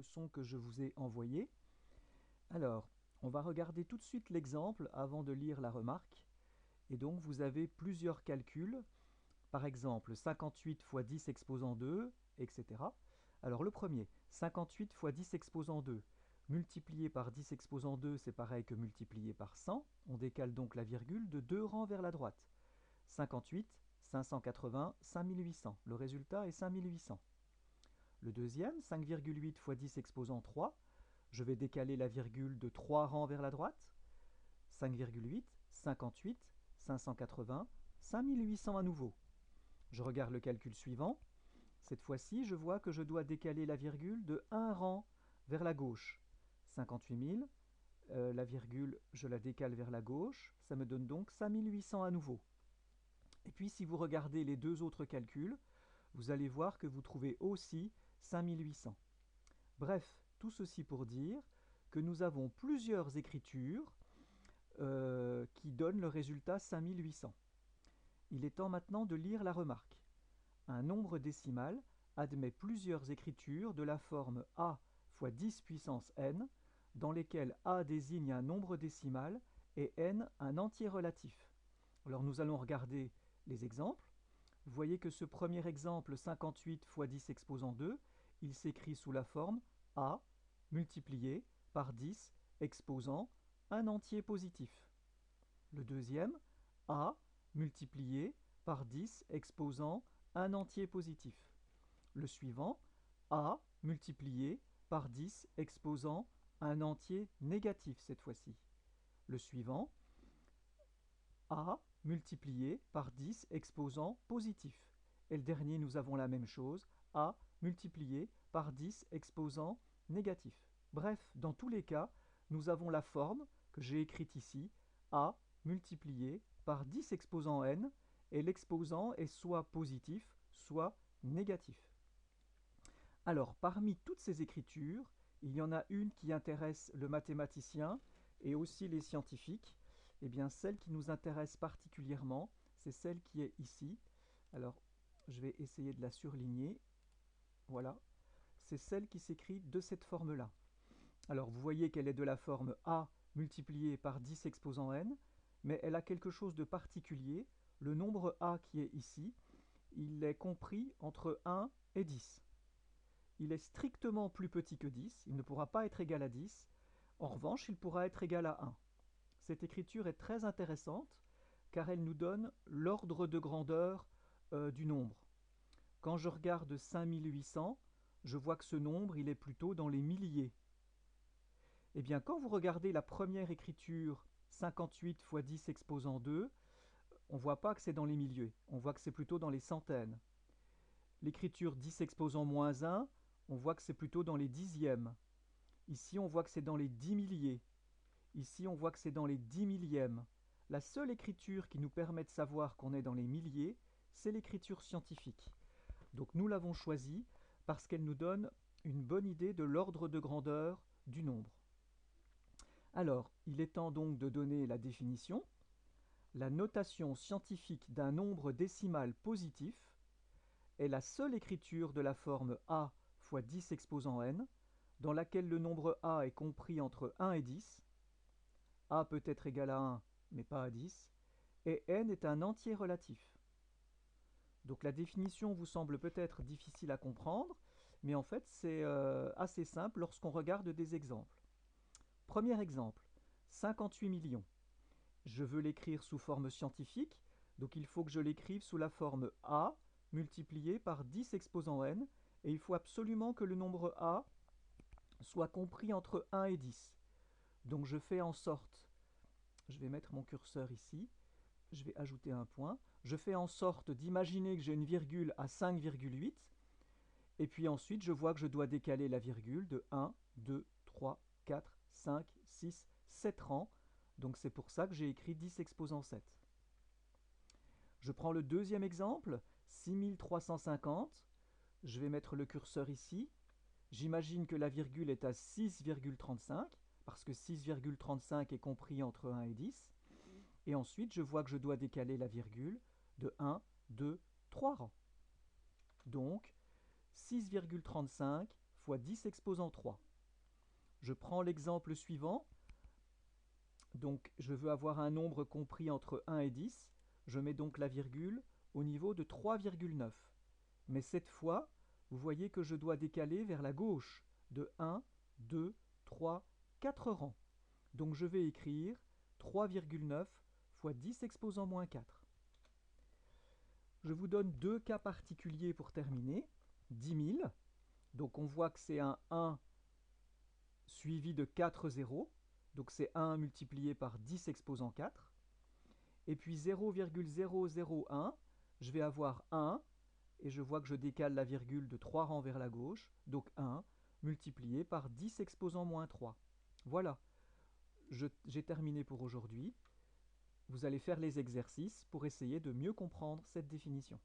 leçon que je vous ai envoyée. Alors, on va regarder tout de suite l'exemple avant de lire la remarque. Et donc, vous avez plusieurs calculs, par exemple 58 fois 10 exposant 2, etc. Alors, le premier, 58 fois 10 exposant 2, multiplié par 10 exposant 2, c'est pareil que multiplié par 100. On décale donc la virgule de 2 rangs vers la droite. 58, 580, 5800. Le résultat est 5800. Le deuxième, 5,8 fois 10 exposant 3, je vais décaler la virgule de 3 rangs vers la droite. 5,8, 58, 580, 5800 à nouveau. Je regarde le calcul suivant. Cette fois-ci, je vois que je dois décaler la virgule de 1 rang vers la gauche. 58 000, la virgule, je la décale vers la gauche. Ça me donne donc 5800 à nouveau. Et puis, si vous regardez les deux autres calculs, vous allez voir que vous trouvez aussi 5800. Bref, tout ceci pour dire que nous avons plusieurs écritures qui donnent le résultat 5800. Il est temps maintenant de lire la remarque. Un nombre décimal admet plusieurs écritures de la forme a fois 10 puissance n, dans lesquelles a désigne un nombre décimal et n un entier relatif. Alors nous allons regarder les exemples. Vous voyez que ce premier exemple, 58 fois 10 exposant 2, il s'écrit sous la forme a multiplié par 10 exposant un entier positif. Le deuxième, a multiplié par 10 exposant un entier positif. Le suivant, a multiplié par 10 exposant un entier négatif cette fois-ci. Le suivant, a multiplié par 10 exposant positif. Et le dernier, nous avons la même chose, a multiplié par 10 exposant négatif. Bref, dans tous les cas, nous avons la forme que j'ai écrite ici, a multiplié par 10 exposant n, et l'exposant est soit positif, soit négatif. Alors, parmi toutes ces écritures, il y en a une qui intéresse le mathématicien et aussi les scientifiques. Eh bien, celle qui nous intéresse particulièrement, c'est celle qui est ici. Alors, je vais essayer de la surligner. Voilà. C'est celle qui s'écrit de cette forme-là. Alors, vous voyez qu'elle est de la forme a multiplié par 10 exposant n, mais elle a quelque chose de particulier. Le nombre a qui est ici, il est compris entre 1 et 10. Il est strictement plus petit que 10, il ne pourra pas être égal à 10. En revanche, il pourra être égal à 1. Cette écriture est très intéressante car elle nous donne l'ordre de grandeur du nombre. Quand je regarde 5800, je vois que ce nombre il est plutôt dans les milliers. Eh bien, quand vous regardez la première écriture 58 fois 10 exposant 2, on ne voit pas que c'est dans les milliers, on voit que c'est plutôt dans les centaines. L'écriture 10 exposant moins 1, on voit que c'est plutôt dans les dixièmes. Ici, on voit que c'est dans les 10 milliers. Ici, on voit que c'est dans les 10 millièmes. La seule écriture qui nous permet de savoir qu'on est dans les milliers, c'est l'écriture scientifique. Donc nous l'avons choisie parce qu'elle nous donne une bonne idée de l'ordre de grandeur du nombre. Alors, il est temps donc de donner la définition. La notation scientifique d'un nombre décimal positif est la seule écriture de la forme a fois 10 exposant n, dans laquelle le nombre a est compris entre 1 et 10. A peut être égal à 1, mais pas à 10, et n est un entier relatif. Donc la définition vous semble peut-être difficile à comprendre, mais en fait c'est assez simple lorsqu'on regarde des exemples. Premier exemple, 58 millions. Je veux l'écrire sous forme scientifique, donc il faut que je l'écrive sous la forme a multiplié par 10 exposant n, et il faut absolument que le nombre a soit compris entre 1 et 10. Donc je fais en sorte, je vais mettre mon curseur ici, je vais ajouter un point, je fais en sorte d'imaginer que j'ai une virgule à 5,8, et puis ensuite je vois que je dois décaler la virgule de 1, 2, 3, 4, 5, 6, 7 rangs, donc c'est pour ça que j'ai écrit 10 exposant 7. Je prends le deuxième exemple, 6350, je vais mettre le curseur ici, j'imagine que la virgule est à 6,35, parce que 6,35 est compris entre 1 et 10, et ensuite je vois que je dois décaler la virgule de 1, 2, 3 rangs. Donc 6,35 fois 10 exposant 3. Je prends l'exemple suivant. Donc je veux avoir un nombre compris entre 1 et 10. Je mets donc la virgule au niveau de 3,9. Mais cette fois, vous voyez que je dois décaler vers la gauche de 1, 2, 3, 4 rangs. Donc je vais écrire 3,9 fois 10 exposant moins 4. Je vous donne deux cas particuliers pour terminer. 10 000, donc on voit que c'est un 1 suivi de 4 zéros, donc c'est 1 multiplié par 10 exposant 4. Et puis 0,001, je vais avoir 1, et je vois que je décale la virgule de 3 rangs vers la gauche, donc 1 multiplié par 10 exposant moins 3. Voilà, j'ai terminé pour aujourd'hui. Vous allez faire les exercices pour essayer de mieux comprendre cette définition.